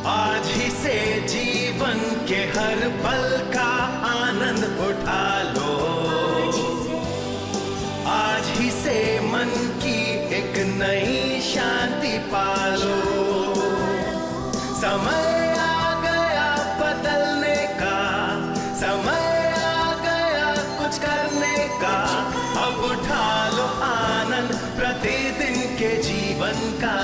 आज ही से जीवन के हर पल का आनंद उठा लो। आज ही से मन की एक नई शांति पालो। समय आ गया बदलने का, समय आ गया कुछ करने का। अब उठा लो आनंद प्रतिदिन के जीवन का।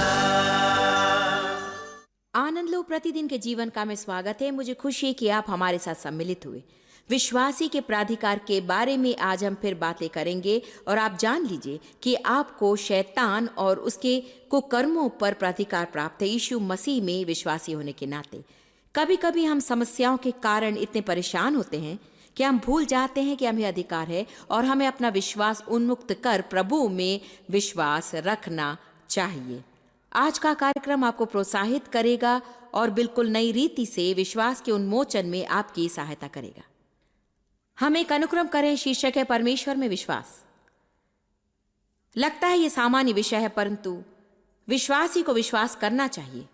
आनंद लो प्रतिदिन के जीवन का में स्वागत है। मुझे खुशी है कि आप हमारे साथ सम्मिलित हुए। विश्वासी के प्राधिकार के बारे में आज हम फिर बातें करेंगे और आप जान लीजिए कि आपको शैतान और उसके कुकर्मों पर प्राधिकार प्राप्त है यीशु मसीह में विश्वासी होने के नाते। कभी कभी हम समस्याओं के कारण इतने परेशान होते हैं कि हम भूल जाते हैं कि हमें अधिकार है और हमें अपना विश्वास उन्मुक्त कर प्रभु में विश्वास रखना चाहिए। आज का कार्यक्रम आपको प्रोत्साहित करेगा और बिल्कुल नई रीति से विश्वास के उन्मोचन में आपकी सहायता करेगा। हम एक अनुक्रम करें, शीर्षक है परमेश्वर में विश्वास। लगता है यह सामान्य विषय है, परंतु विश्वासी को विश्वास करना चाहिए।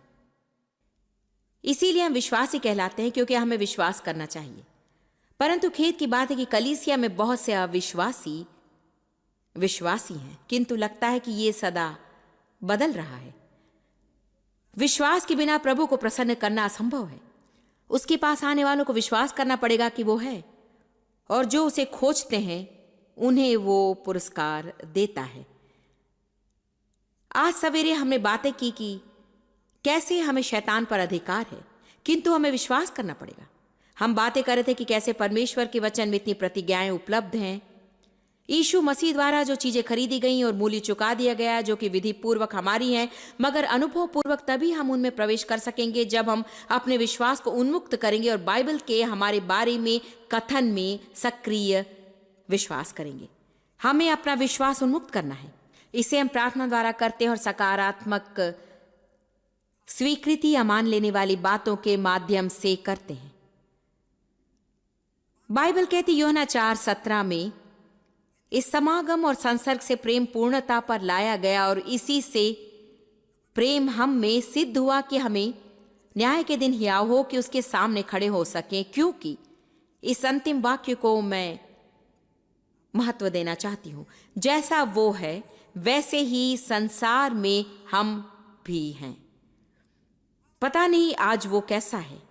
इसीलिए हम विश्वासी कहलाते हैं, क्योंकि हमें विश्वास करना चाहिए। परंतु खेद की बात है कि कलीसिया में बहुत से अविश्वासी विश्वासी हैं, किंतु लगता है कि यह सदा बदल रहा है। विश्वास के बिना प्रभु को प्रसन्न करना असंभव है। उसके पास आने वालों को विश्वास करना पड़ेगा कि वो है, और जो उसे खोजते हैं उन्हें वो पुरस्कार देता है। आज सवेरे हमने बातें की कि कैसे हमें शैतान पर अधिकार है, किंतु हमें विश्वास करना पड़ेगा। हम बातें कर रहे थे कि कैसे परमेश्वर के वचन में इतनी प्रतिज्ञाएं उपलब्ध हैं। यीशु मसीह द्वारा जो चीजें खरीदी गई और मूल्य चुका दिया गया, जो कि विधि पूर्वक हमारी हैं, मगर अनुभव पूर्वक तभी हम उनमें प्रवेश कर सकेंगे जब हम अपने विश्वास को उन्मुक्त करेंगे और बाइबल के हमारे बारे में कथन में सक्रिय विश्वास करेंगे। हमें अपना विश्वास उन्मुक्त करना है। इसे हम प्रार्थना द्वारा करते हैं और सकारात्मक स्वीकृति या मान लेने वाली बातों के माध्यम से करते हैं। बाइबल कहती यूहन्ना 4:17 में, इस समागम और संसर्ग से प्रेम पूर्णता पर लाया गया और इसी से प्रेम हम में सिद्ध हुआ कि हमें न्याय के दिन हियाव हो कि उसके सामने खड़े हो सकें। क्योंकि इस अंतिम वाक्य को मैं महत्व देना चाहती हूं, जैसा वो है वैसे ही संसार में हम भी हैं। पता नहीं आज वो कैसा है।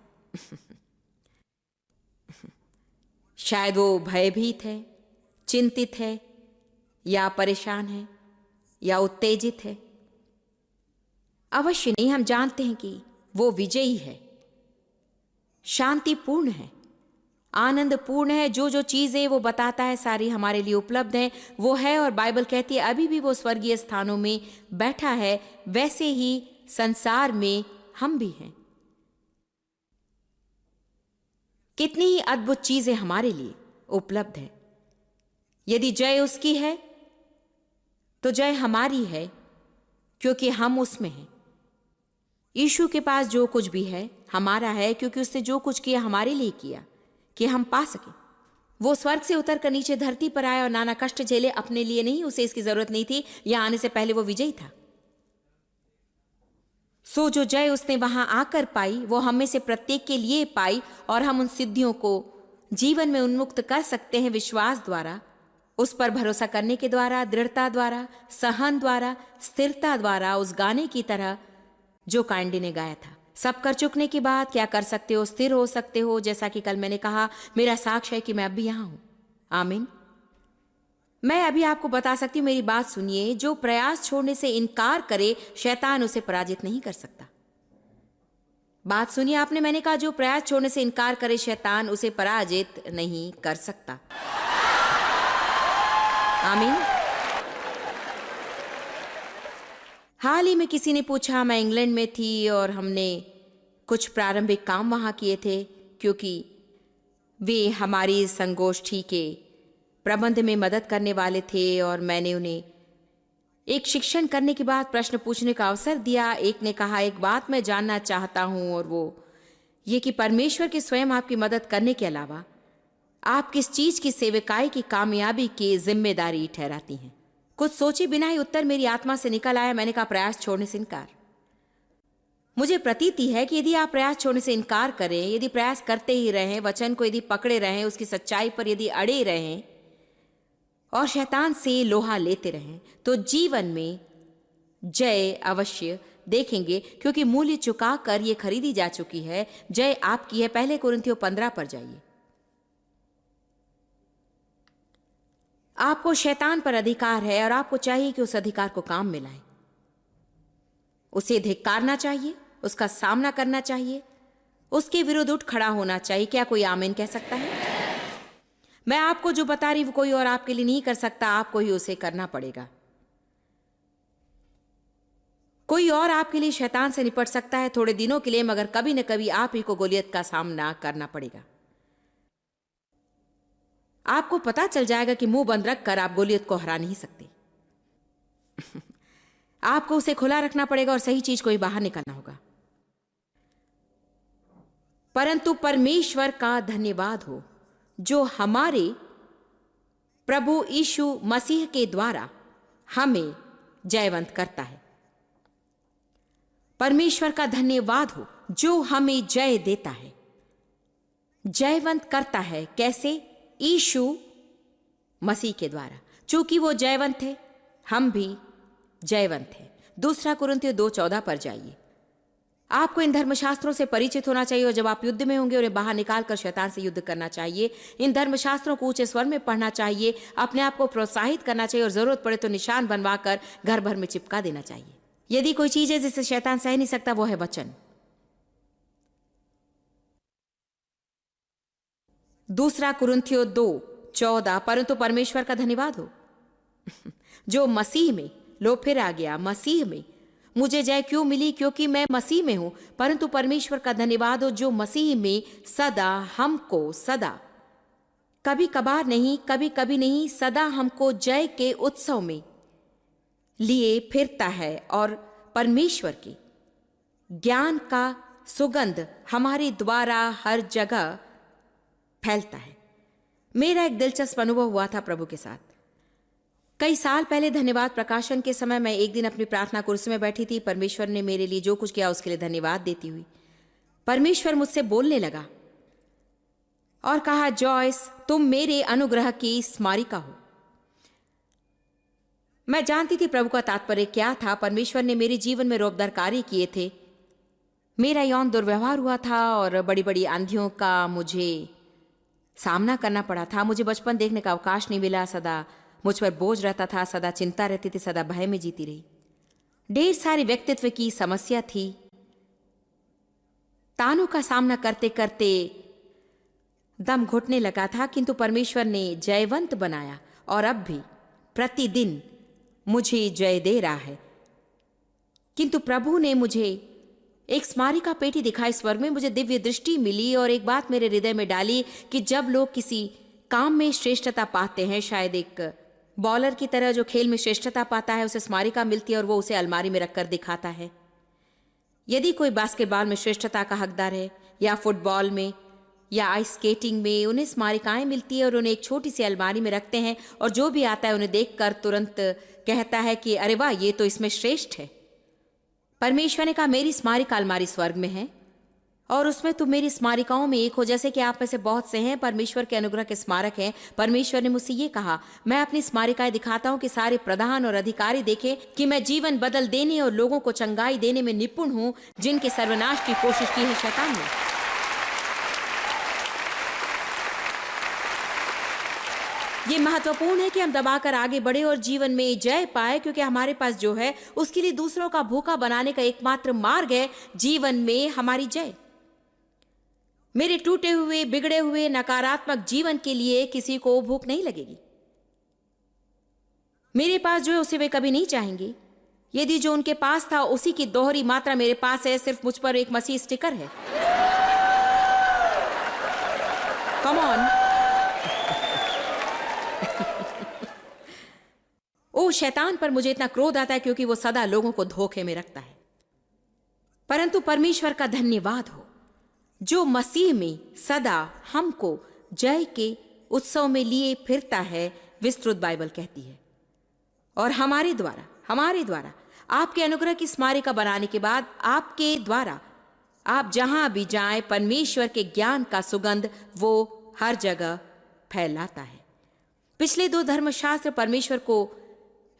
शायद वो भयभीत है, चिंतित है, या परेशान है, या उत्तेजित है। अवश्य नहीं, हम जानते हैं कि वो विजयी है, शांतिपूर्ण है, आनंदपूर्ण है। जो जो चीजें वो बताता है सारी हमारे लिए उपलब्ध है, वो है। और बाइबल कहती है अभी भी वो स्वर्गीय स्थानों में बैठा है, वैसे ही संसार में हम भी हैं। कितनी ही अद्भुत चीजें हमारे लिए उपलब्ध है। यदि जय उसकी है तो जय हमारी है, क्योंकि हम उसमें हैं। यीशु के पास जो कुछ भी है हमारा है, क्योंकि उसने जो कुछ किया हमारे लिए किया कि हम पा सके। वो स्वर्ग से उतर कर नीचे धरती पर आया और नाना कष्ट झेले, अपने लिए नहीं, उसे इसकी जरूरत नहीं थी। यहां आने से पहले वो विजयी था। सो जो जय उसने वहां आकर पाई वो हम में से प्रत्येक के लिए पाई, और हम उन सिद्धियों को जीवन में उन्मुक्त कर सकते हैं विश्वास द्वारा, उस पर भरोसा करने के द्वारा, दृढ़ता द्वारा, सहन द्वारा, स्थिरता द्वारा। उस गाने की तरह जो कांडी ने गाया था, सब कर चुकने के बाद क्या कर सकते हो? स्थिर हो सकते हो। जैसा कि कल मैंने कहा, मेरा साक्ष्य है कि मैं अब भी यहां हूं। आमीन। मैं अभी आपको बता सकती हूं, मेरी बात सुनिए। जो प्रयास छोड़ने से इनकार करे, शैतान उसे पराजित नहीं कर सकता। बात सुनिए आपने, मैंने कहा जो प्रयास छोड़ने से इनकार करे, शैतान उसे पराजित नहीं कर सकता। आमीन। हाल ही में किसी ने पूछा, मैं इंग्लैंड में थी और हमने कुछ प्रारंभिक काम वहां किए थे, क्योंकि वे हमारी संगोष्ठी के प्रबंध में मदद करने वाले थे, और मैंने उन्हें एक शिक्षण करने के बाद प्रश्न पूछने का अवसर दिया। एक ने कहा, एक बात मैं जानना चाहता हूं, और वो ये कि परमेश्वर के स्वयं आपकी मदद करने के अलावा आप किस चीज की सेवकाई की कामयाबी की जिम्मेदारी ठहराती हैं? कुछ सोचे बिना ही उत्तर मेरी आत्मा से निकल आया। मैंने कहा, प्रयास छोड़ने से इनकार। मुझे प्रतीति है कि यदि आप प्रयास छोड़ने से इनकार करें, यदि प्रयास करते ही रहें, वचन को यदि पकड़े रहें, उसकी सच्चाई पर यदि अड़े रहें और शैतान से लोहा लेते रहें, तो जीवन में जय अवश्य देखेंगे, क्योंकि मूल्य चुकाकर ये खरीदी जा चुकी है। जय आपकी है। 1 कुरिन्थियों 15 पर जाइए। आपको शैतान पर अधिकार है और आपको चाहिए कि उस अधिकार को काम में लाएं। उसे धिक्कारना चाहिए, उसका सामना करना चाहिए, उसके विरुद्ध उठ खड़ा होना चाहिए। क्या कोई आमीन कह सकता है? मैं आपको जो बता रही हूं कोई और आपके लिए नहीं कर सकता, आपको ही उसे करना पड़ेगा। कोई और आपके लिए शैतान से निपट सकता है थोड़े दिनों के लिए, मगर कभी न कभी आप ही को गोलियत का सामना करना पड़ेगा। आपको पता चल जाएगा कि मुंह बंद रखकर आप गोलियत को हरा नहीं सकते। आपको उसे खुला रखना पड़ेगा और सही चीज को ही बाहर निकालना होगा। परंतु परमेश्वर का धन्यवाद हो जो हमारे प्रभु यीशु मसीह के द्वारा हमें जयवंत करता है। परमेश्वर का धन्यवाद हो जो हमें जय देता है, जयवंत करता है। कैसे? यीशु मसीह के द्वारा। चूंकि वो जयवंत है, हम भी जयवंत है। 2 कुरिन्थियों 2:14 पर जाइए। आपको इन धर्मशास्त्रों से परिचित होना चाहिए और जब आप युद्ध में होंगे उन्हें बाहर निकालकर शैतान से युद्ध करना चाहिए। इन धर्मशास्त्रों को ऊंचे स्वर में पढ़ना चाहिए, अपने आप को प्रोत्साहित करना चाहिए और जरूरत पड़े तो निशान बनवाकर घर भर में चिपका देना चाहिए। यदि कोई चीज है जिसे शैतान सह नहीं सकता, वो है वचन। 2 कुरिन्थियों 2:14 परंतु परमेश्वर का धन्यवाद हो जो मसीह में, लो फिर आ गया, मसीह में मुझे जय क्यों मिली? क्योंकि मैं मसीह में हूं। परंतु परमेश्वर का धन्यवाद हो जो मसीह में सदा हमको, सदा, कभी कभार नहीं, कभी कभी नहीं, सदा हमको जय के उत्सव में लिए फिरता है और परमेश्वर के ज्ञान का सुगंध हमारे द्वारा हर जगह फैलता है। मेरा एक दिलचस्प अनुभव हुआ था प्रभु के साथ। कई साल पहले धन्यवाद प्रकाशन के समय मैं एक दिन अपनी प्रार्थना कुर्सी में बैठी थी। परमेश्वर ने मेरे लिए जो कुछ किया उसके लिए धन्यवाद देती हुई परमेश्वर मुझसे बोलने लगा और कहा, जॉयस, तुम मेरे अनुग्रह की स्मारिका हो। मैं जानती थी प्रभु का तात्पर्य क्या था। परमेश्वर ने मेरे जीवन में रोबदार कार्य किए थे। मेरा यौन दुर्व्यवहार हुआ था और बड़ी बड़ी आंधियों का मुझे सामना करना पड़ा था। मुझे बचपन देखने का अवकाश नहीं मिला। सदा मुझ पर बोझ रहता था, सदा चिंता रहती थी, सदा भय में जीती रही। ढेर सारी व्यक्तित्व की समस्या थी। तानों का सामना करते करते दम घुटने लगा था, किंतु परमेश्वर ने जयवंत बनाया और अब भी प्रतिदिन मुझे जय दे रहा है। किंतु प्रभु ने मुझे एक स्मारिका पेटी दिखाई। स्वर्ग में मुझे दिव्य दृष्टि मिली और एक बात मेरे हृदय में डाली कि जब लोग किसी काम में श्रेष्ठता पाते हैं, शायद एक बॉलर की तरह जो खेल में श्रेष्ठता पाता है, उसे स्मारिका मिलती है और वो उसे अलमारी में रखकर दिखाता है। यदि कोई बास्केटबॉल में श्रेष्ठता का हकदार है या फुटबॉल में या आइस स्केटिंग में, उन्हें स्मारिकाएं मिलती है और उन्हें एक छोटी सी अलमारी में रखते हैं और जो भी आता है उन्हें देखकर तुरंत कहता है कि अरे वाह, ये तो इसमें श्रेष्ठ है। परमेश्वर ने कहा, मेरी स्मारिका अलमारी स्वर्ग में है और उसमें तुम मेरी स्मारिकाओं में एक हो। जैसे कि आप में से बहुत से हैं परमेश्वर के अनुग्रह के स्मारक हैं। परमेश्वर ने मुझसे ये कहा, मैं अपनी स्मारिकाएं दिखाता हूं कि सारे प्रधान और अधिकारी देखें कि मैं जीवन बदल देने और लोगों को चंगाई देने में निपुण हूं, जिनके सर्वनाश की कोशिश की है शैतान ने। ये महत्वपूर्ण है कि हम दबाकर आगे बढ़े और जीवन में जय पाए, क्योंकि हमारे पास जो है उसके लिए दूसरों का भूखा बनाने का एकमात्र मार्ग है जीवन में हमारी जय। मेरे टूटे हुए, बिगड़े हुए, नकारात्मक जीवन के लिए किसी को भूख नहीं लगेगी। मेरे पास जो है उसे वे कभी नहीं चाहेंगे। यदि जो उनके पास था उसी की दोहरी मात्रा मेरे पास है, सिर्फ मुझ पर एक मसीह स्टिकर है। Come on. ओ शैतान पर मुझे इतना क्रोध आता है क्योंकि वो सदा लोगों को धोखे में रखता है। परंतु परमेश्वर का धन्यवाद हो जो मसीह में सदा हमको जय के उत्सव में लिए फिरता है, विस्तृत बाइबल कहती है। और हमारे द्वारा आपके अनुग्रह की स्मारिका बनाने के बाद आपके द्वारा आप जहां भी जाएं, परमेश्वर के ज्ञान का सुगंध वो हर जगह फैलाता है। पिछले 2 धर्मशास्त्र परमेश्वर को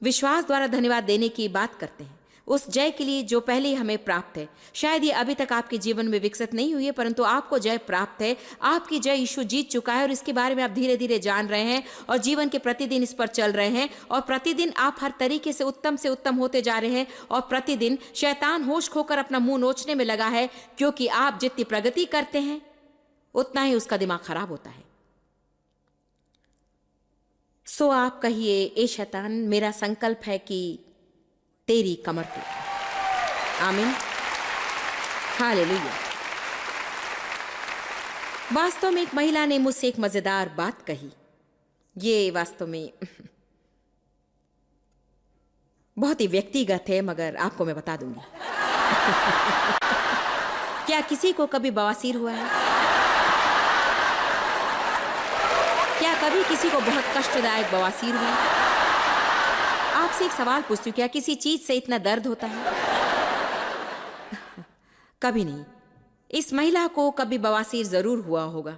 विश्वास द्वारा धन्यवाद देने की बात करते हैं, उस जय के लिए जो पहले ही हमें प्राप्त है। शायद ये अभी तक आपके जीवन में विकसित नहीं हुई है, परंतु आपको जय प्राप्त है। आपकी जय यीशु जीत चुका है और इसके बारे में आप धीरे धीरे जान रहे हैं और जीवन के प्रतिदिन इस पर चल रहे हैं और प्रतिदिन आप हर तरीके से उत्तम होते जा रहे हैं और प्रतिदिन शैतान होश खोकर अपना मुंह नोचने में लगा है, क्योंकि आप जितनी प्रगति करते हैं उतना ही उसका दिमाग खराब होता है। सो आप कहिए, ए शैतान, मेरा संकल्प है कि तेरी कमर तोड़। आमीन, हालेलुया। वास्तव में एक महिला ने मुझसे एक मजेदार बात कही। ये वास्तव में बहुत ही व्यक्तिगत है, मगर आपको मैं बता दूंगी। क्या किसी को कभी बवासीर हुआ है? क्या कभी किसी को बहुत कष्टदायक बवासीर हुआ? आपसे एक सवाल पूछती हूं, क्या किसी चीज से इतना दर्द होता है? कभी नहीं। इस महिला को कभी बवासीर जरूर हुआ होगा।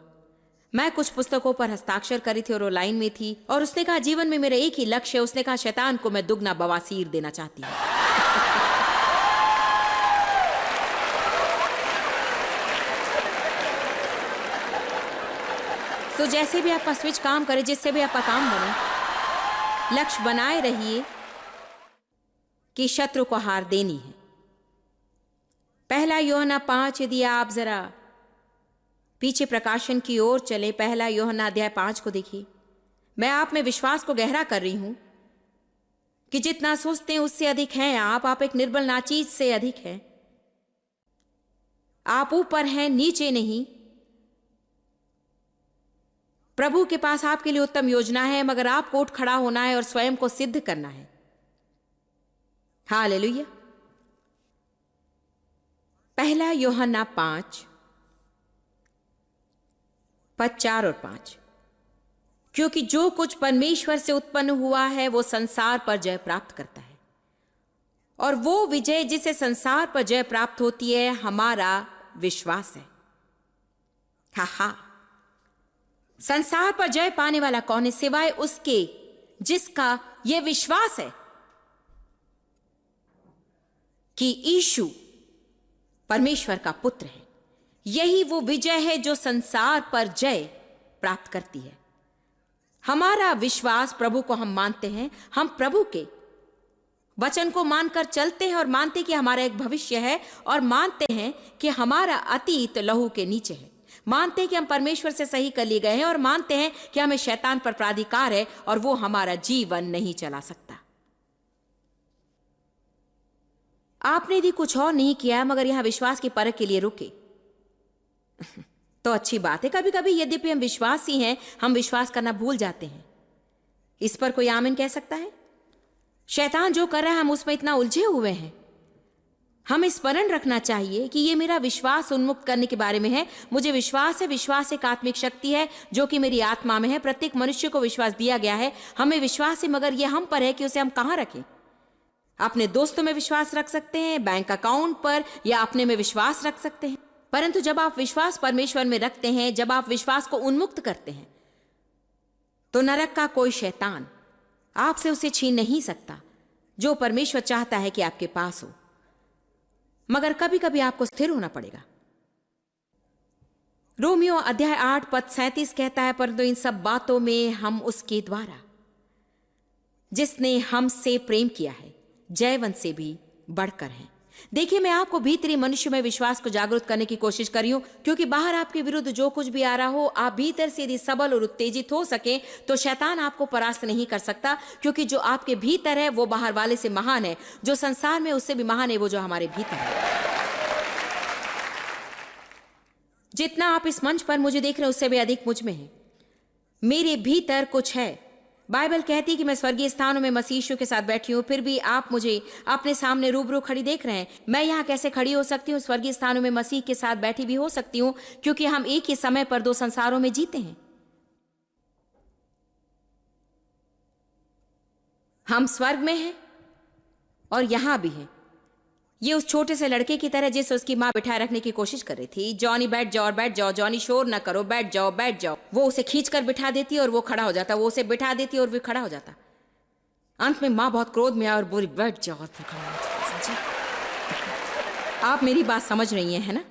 मैं कुछ पुस्तकों पर हस्ताक्षर करी थी और वो लाइन में थी और उसने कहा, जीवन में मेरा एक ही लक्ष्य है। उसने कहा, शैतान को मैं दुगना बवासीर देना चाहती हूं। तो जैसे भी आपका स्विच काम करे, जिससे भी आपका काम बने, लक्ष्य बनाए रहिए कि शत्रु को हार देनी है। 1 यूहन्ना 5, यदि आप जरा पीछे प्रकाशन की ओर चले, 1 यूहन्ना अध्याय 5 को देखिए। मैं आप में विश्वास को गहरा कर रही हूं कि जितना सोचते हैं उससे अधिक हैं आप एक निर्बल नाचीज से अधिक हैं। आप ऊपर हैं, नीचे नहीं। प्रभु के पास आपके लिए उत्तम योजना है, मगर आपको उठ खड़ा होना है और स्वयं को सिद्ध करना है। हालेलुया। 1 यूहन्ना 5 पद 4 और 5। क्योंकि जो कुछ परमेश्वर से उत्पन्न हुआ है वो संसार पर जय प्राप्त करता है, और वो विजय जिसे संसार पर जय प्राप्त होती है हमारा विश्वास है। हा, संसार पर जय पाने वाला कौन है सिवाय उसके जिसका यह विश्वास है कि यीशु परमेश्वर का पुत्र है। यही वो विजय है जो संसार पर जय प्राप्त करती है। हमारा विश्वास, प्रभु को हम मानते हैं, हम प्रभु के वचन को मानकर चलते हैं और मानते हैं कि हमारा एक भविष्य है, और मानते हैं कि हमारा अतीत लहू के नीचे है। मानते हैं कि हम परमेश्वर से सही कर लिए गए हैं, और मानते हैं कि हमें शैतान पर प्राधिकार है और वो हमारा जीवन नहीं चला सकता। आपने यदि कुछ और नहीं किया मगर यहां विश्वास की परख के लिए रुके तो अच्छी बात है। कभी कभी यद्यपि हम विश्वासी हैं, हम विश्वास करना भूल जाते हैं। इस पर कोई आमीन कह सकता है? शैतान जो कर रहा है हम उसमें इतना उलझे हुए हैं। हमें स्मरण रखना चाहिए कि ये मेरा विश्वास उन्मुक्त करने के बारे में है। मुझे विश्वास है, विश्वास एक आत्मिक शक्ति है जो कि मेरी आत्मा में है। प्रत्येक मनुष्य को विश्वास दिया गया है। हमें विश्वास है, मगर यह हम पर है कि उसे हम कहां रखें। अपने दोस्तों में विश्वास रख सकते हैं, बैंक अकाउंट पर, या अपने में विश्वास रख सकते हैं। परंतु जब आप विश्वास परमेश्वर में रखते हैं, जब आप विश्वास को उन्मुक्त करते हैं, तो नरक का कोई शैतान आपसे उसे छीन नहीं सकता जो परमेश्वर चाहता है कि आपके पास हो। मगर कभी कभी आपको स्थिर होना पड़ेगा। रोमियो अध्याय 8 पद 37 कहता है, परंतु इन सब बातों में हम उसके द्वारा जिसने हमसे प्रेम किया है जयवंत से भी बढ़कर हैं। देखिए, मैं आपको भीतरी मनुष्य में विश्वास को जागरूक करने की कोशिश कर रही हूं, क्योंकि बाहर आपके विरुद्ध जो कुछ भी आ रहा हो, आप भीतर से यदि सबल और उत्तेजित हो सके तो शैतान आपको परास्त नहीं कर सकता, क्योंकि जो आपके भीतर है वो बाहर वाले से महान है। जो संसार में उससे भी महान है वो जो हमारे भीतर है। जितना आप इस मंच पर मुझे देख रहे हैं उससे भी अधिक मुझ में है। मेरे भीतर कुछ है। बाइबल कहती है कि मैं स्वर्गीय स्थानों में मसीह यीशु के साथ बैठी हूं, फिर भी आप मुझे अपने सामने रूबरू खड़ी देख रहे हैं। मैं यहां कैसे खड़ी हो सकती हूं? स्वर्गीय स्थानों में मसीह के साथ बैठी भी हो सकती हूं, क्योंकि हम एक ही समय पर 2 संसारों में जीते हैं। हम स्वर्ग में हैं और यहाँ भी है। ये उस छोटे से लड़के की तरह जिसे उसकी माँ बिठाए रखने की कोशिश कर रही थी। जॉनी बैठ जाओ और बैठ जाओ, जॉनी शोर ना करो, बैठ जाओ बैठ जाओ। वो उसे खींच कर बिठा देती और वो खड़ा हो जाता, वो उसे बिठा देती और वो खड़ा हो जाता। अंत में माँ बहुत क्रोध में आई और बोली बैठ जाओ और फिर खड़ा हो जाओ। समझी? आप मेरी बात समझ रही हैं, है ना?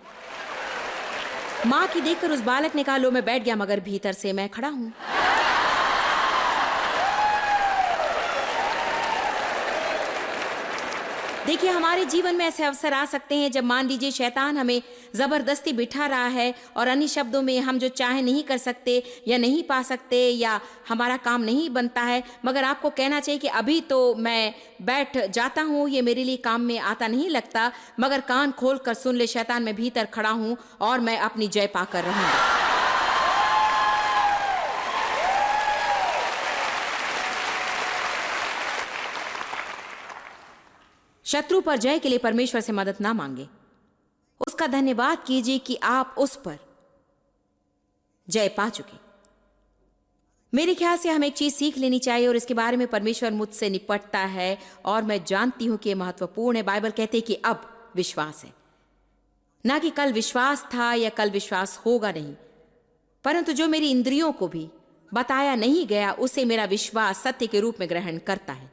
माँ की देखकर उस बालक ने कहा लो मैं बैठ गया, मगर भीतर से मैं खड़ा हूं। देखिए, हमारे जीवन में ऐसे अवसर आ सकते हैं जब मान लीजिए शैतान हमें जबरदस्ती बिठा रहा है और अन्य शब्दों में हम जो चाहे नहीं कर सकते या नहीं पा सकते या हमारा काम नहीं बनता है, मगर आपको कहना चाहिए कि अभी तो मैं बैठ जाता हूँ, ये मेरे लिए काम में आता नहीं लगता, मगर कान खोल कर सुन ले शैतान, मैं भीतर खड़ा हूँ और मैं अपनी जय पाकर रहूंगा। शत्रु पर जय के लिए परमेश्वर से मदद ना मांगे, उसका धन्यवाद कीजिए कि आप उस पर जय पा चुके। मेरे ख्याल से हमें एक चीज सीख लेनी चाहिए और इसके बारे में परमेश्वर मुझसे निपटता है और मैं जानती हूं कि यह महत्वपूर्ण है। बाइबल कहते हैं कि अब विश्वास है, ना कि कल विश्वास था या कल विश्वास होगा नहीं, परंतु जो मेरी इंद्रियों को भी बताया नहीं गया उसे मेरा विश्वास सत्य के रूप में ग्रहण करता है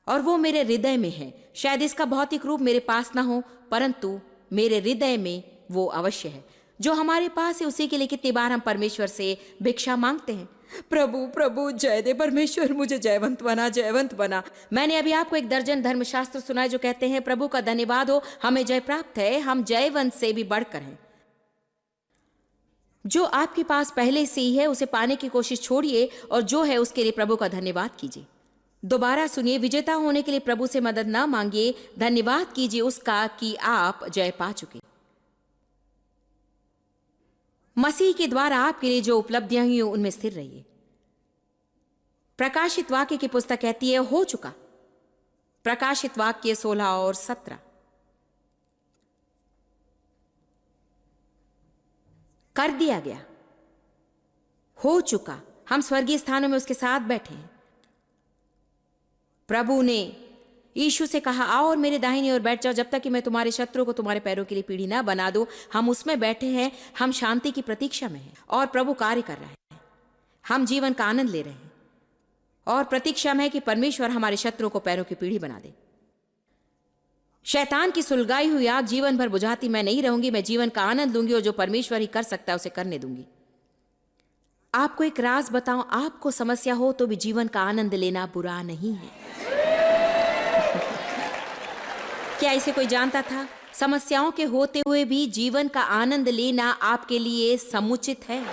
और वो मेरे हृदय में है। शायद इसका भौतिक रूप मेरे पास ना हो, परंतु मेरे हृदय में वो अवश्य है। जो हमारे पास है उसी के लिए कितनी बार हम परमेश्वर से भिक्षा मांगते हैं, प्रभु प्रभु जय दे परमेश्वर, मुझे जयवंत बना जयवंत बना। मैंने अभी आपको एक दर्जन धर्मशास्त्र सुनाए जो कहते हैं प्रभु का धन्यवाद हो, हमें जय प्राप्त है, हम जयवंत से भी बढ़कर हैं। जो आपके पास पहले से ही है उसे पाने की कोशिश छोड़िए और जो है उसके लिए प्रभु का धन्यवाद कीजिए। दोबारा सुनिए, विजेता होने के लिए प्रभु से मदद ना मांगिए, धन्यवाद कीजिए उसका कि आप जय पा चुके। मसीह के द्वारा आपके लिए जो उपलब्धियां हुई उनमें स्थिर रहिए। प्रकाशित वाक्य की पुस्तक कहती है हो चुका। प्रकाशित वाक्य 16 और 17। कर दिया गया, हो चुका। हम स्वर्गीय स्थानों में उसके साथ बैठे हैं। प्रभु ने यीशु से कहा आओ और मेरे दाहिनी ओर बैठ जाओ जब तक कि मैं तुम्हारे शत्रुओं को तुम्हारे पैरों के लिए पीढ़ी ना बना दूं। हम उसमें बैठे हैं, हम शांति की प्रतीक्षा में हैं और प्रभु कार्य कर रहे हैं। हम जीवन का आनंद ले रहे हैं और प्रतीक्षा में है कि परमेश्वर हमारे शत्रुओं को पैरों की पीढ़ी बना दे। शैतान की सुलगाई हुई आग जीवन भर बुझाती मैं नहीं रहूंगी, मैं जीवन का आनंद लूंगी और जो परमेश्वर ही कर सकता है उसे करने दूंगी। आपको एक राज बताऊं, आपको समस्या हो तो भी जीवन का आनंद लेना बुरा नहीं है। क्या इसे कोई जानता था? समस्याओं के होते हुए भी जीवन का आनंद लेना आपके लिए समुचित है।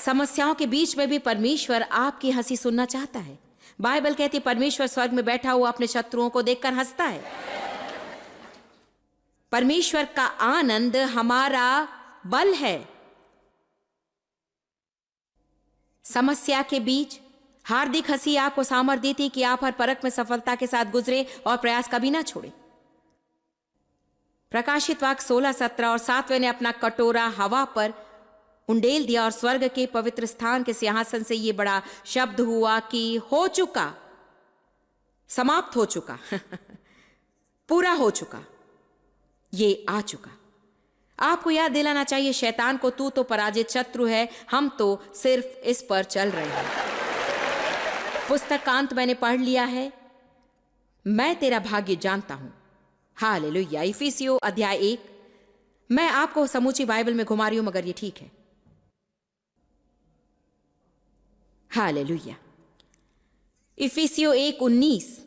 समस्याओं के बीच में भी परमेश्वर आपकी हंसी सुनना चाहता है। बाइबल कहती है परमेश्वर स्वर्ग में बैठा हुआ अपने शत्रुओं को देखकर हंसता है। परमेश्वर का आनंद हमारा बल है। समस्या के बीच हार्दिक हंसी आपको सामर्थ्य देती कि आप हर परख में सफलता के साथ गुजरे और प्रयास कभी ना छोड़े। प्रकाशित वाक्य 16-17 और 7वें ने अपना कटोरा हवा पर उंडेल दिया और स्वर्ग के पवित्र स्थान के सिंहासन से यह बड़ा शब्द हुआ कि हो चुका, समाप्त हो चुका पूरा हो चुका, ये आ चुका। आपको याद दिलाना चाहिए शैतान को तू तो पराजित शत्रु है, हम तो सिर्फ इस पर चल रहे हैं। पुस्तक का अंत मैंने पढ़ लिया है, मैं तेरा भाग्य जानता हूं। हालेलुया। इफिसियों अध्याय 1। मैं आपको समूची बाइबल में घुमा रही हूं मगर ये ठीक है। हालेलुया। इफिसियों 1:19।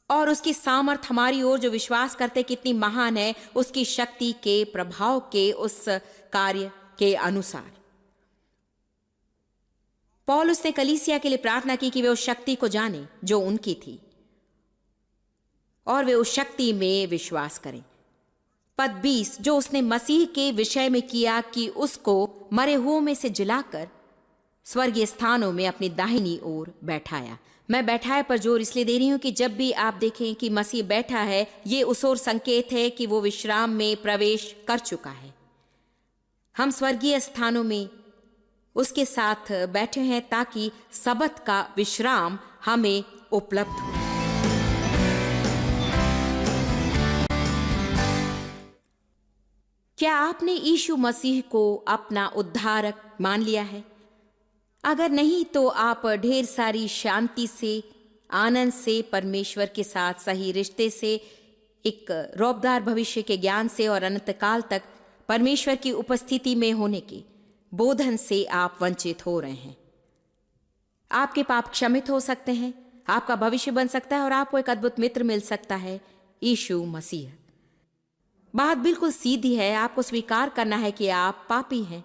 और उसकी सामर्थ हमारी ओर जो विश्वास करते कितनी महान है, उसकी शक्ति के प्रभाव के उस कार्य के अनुसार। पौलुस ने कलीसिया के लिए प्रार्थना की कि वे उस शक्ति को जाने जो उनकी थी और वे उस शक्ति में विश्वास करें। पद 20, जो उसने मसीह के विषय में किया कि उसको मरे हुओं में से जिलाकर स्वर्गीय स्थानों में अपनी दाहिनी ओर बैठाया। मैं बैठाए पर जोर इसलिए दे रही हूं कि जब भी आप देखें कि मसीह बैठा है, ये उस ओर संकेत है कि वो विश्राम में प्रवेश कर चुका है। हम स्वर्गीय स्थानों में उसके साथ बैठे हैं ताकि सबत का विश्राम हमें उपलब्ध हो। क्या आपने यीशु मसीह को अपना उद्धारक मान लिया है? अगर नहीं तो आप ढेर सारी शांति से, आनंद से, परमेश्वर के साथ सही रिश्ते से, एक रौबदार भविष्य के ज्ञान से और अनंतकाल तक परमेश्वर की उपस्थिति में होने के बोधन से आप वंचित हो रहे हैं। आपके पाप क्षमित हो सकते हैं, आपका भविष्य बन सकता है और आपको एक अद्भुत मित्र मिल सकता है, यीशु मसीह। बात बिल्कुल सीधी है, आपको स्वीकार करना है कि आप पापी हैं।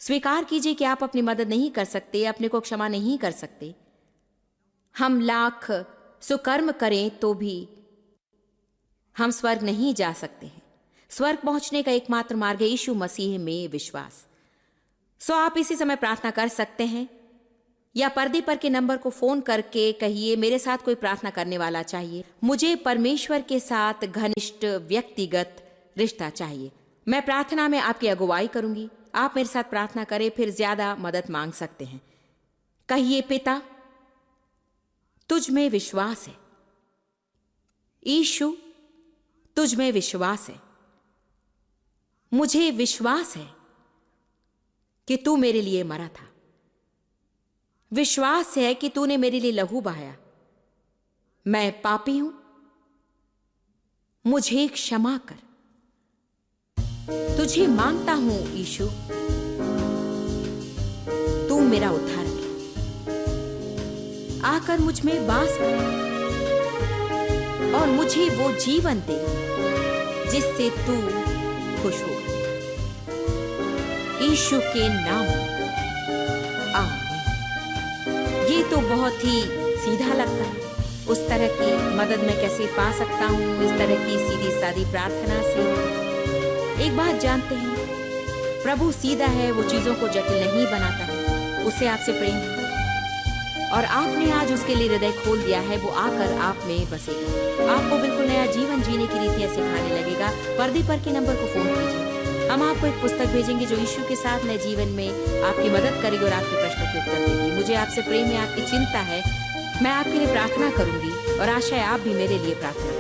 स्वीकार कीजिए कि आप अपनी मदद नहीं कर सकते, अपने को क्षमा नहीं कर सकते। हम लाख सुकर्म करें तो भी हम स्वर्ग नहीं जा सकते हैं। स्वर्ग पहुंचने का एकमात्र मार्ग है यीशु मसीह में विश्वास। सो आप इसी समय प्रार्थना कर सकते हैं या पर्दे पर के नंबर को फोन करके कहिए, मेरे साथ कोई प्रार्थना करने वाला चाहिए, मुझे परमेश्वर के साथ घनिष्ठ व्यक्तिगत रिश्ता चाहिए। मैं प्रार्थना में आपकी अगुवाई करूंगी, आप मेरे साथ प्रार्थना करें, फिर ज्यादा मदद मांग सकते हैं। कहिए, पिता तुझ में विश्वास है, यीशु तुझ में विश्वास है, मुझे विश्वास है कि तू मेरे लिए मरा था, विश्वास है कि तूने मेरे लिए लहू बहाया, मैं पापी हूं, मुझे क्षमा कर। तुझे मांगता हूं यीशु, तू मेरा उद्धारक है। आकर मुझ में वास कर और मुझे वो जीवन दे जिससे तू खुश हो। यीशु के नाम में आमीन। ये तो बहुत ही सीधा लगता है। उस तरह की मदद मैं कैसे पा सकता हूँ इस तरह की सीधी सादी प्रार्थना से? एक बात जानते हैं, प्रभु सीधा है, वो चीजों को जटिल नहीं बनाता है। उसे आपसे प्रेम है और आपने आज उसके लिए हृदय खोल दिया है। वो आकर आप में बसेगा, आपको बिल्कुल नया जीवन जीने की रीतियां सिखाने लगेगा। पर्दे पर के नंबर को फोन कीजिए, हम आपको एक पुस्तक भेजेंगे जो यीशु के साथ नए जीवन में आपकी मदद करेगी और आपके प्रश्नों के उत्तर देगी। मुझे आपसे प्रेम है, आपकी चिंता है, मैं आपके लिए प्रार्थना करूंगी और आशा है आप भी मेरे लिए प्रार्थना